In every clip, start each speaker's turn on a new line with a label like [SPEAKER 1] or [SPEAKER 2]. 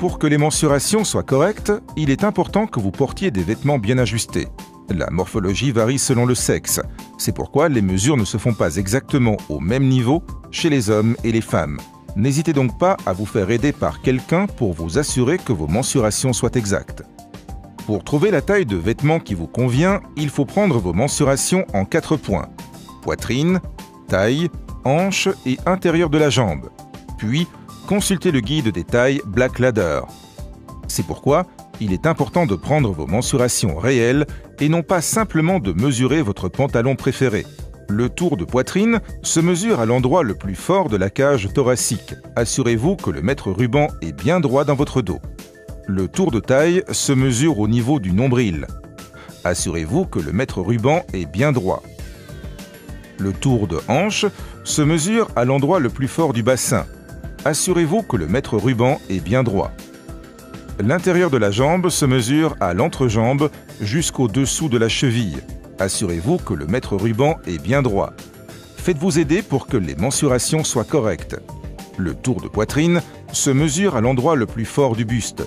[SPEAKER 1] Pour que les mensurations soient correctes, il est important que vous portiez des vêtements bien ajustés. La morphologie varie selon le sexe. C'est pourquoi les mesures ne se font pas exactement au même niveau chez les hommes et les femmes. N'hésitez donc pas à vous faire aider par quelqu'un pour vous assurer que vos mensurations soient exactes. Pour trouver la taille de vêtements qui vous convient, il faut prendre vos mensurations en 4 points. Poitrine, taille, hanche et intérieur de la jambe. Puis, consultez le guide des tailles Black Ladder. C'est pourquoi il est important de prendre vos mensurations réelles et non pas simplement de mesurer votre pantalon préféré. Le tour de poitrine se mesure à l'endroit le plus fort de la cage thoracique. Assurez-vous que le mètre ruban est bien droit dans votre dos. Le tour de taille se mesure au niveau du nombril. Assurez-vous que le mètre ruban est bien droit. Le tour de hanche se mesure à l'endroit le plus fort du bassin. Assurez-vous que le mètre ruban est bien droit. L'intérieur de la jambe se mesure à l'entrejambe jusqu'au-dessous de la cheville. Assurez-vous que le mètre ruban est bien droit. Faites-vous aider pour que les mensurations soient correctes. Le tour de poitrine se mesure à l'endroit le plus fort du buste.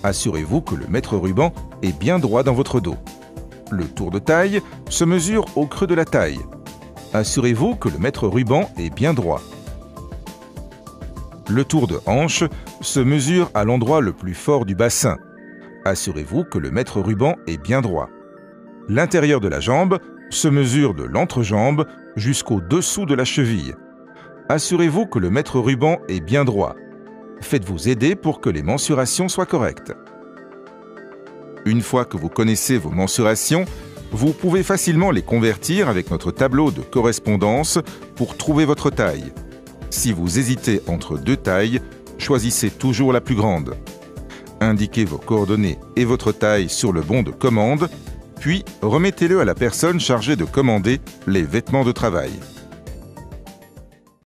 [SPEAKER 1] Assurez-vous que le mètre ruban est bien droit dans votre dos. Le tour de taille se mesure au creux de la taille. Assurez-vous que le mètre ruban est bien droit. Le tour de hanche se mesure à l'endroit le plus fort du bassin. Assurez-vous que le mètre ruban est bien droit. L'intérieur de la jambe se mesure de l'entrejambe jusqu'au-dessous de la cheville. Assurez-vous que le mètre ruban est bien droit. Faites-vous aider pour que les mensurations soient correctes. Une fois que vous connaissez vos mensurations, vous pouvez facilement les convertir avec notre tableau de correspondance pour trouver votre taille. Si vous hésitez entre 2 tailles, choisissez toujours la plus grande. Indiquez vos coordonnées et votre taille sur le bon de commande, puis remettez-le à la personne chargée de commander les vêtements de travail.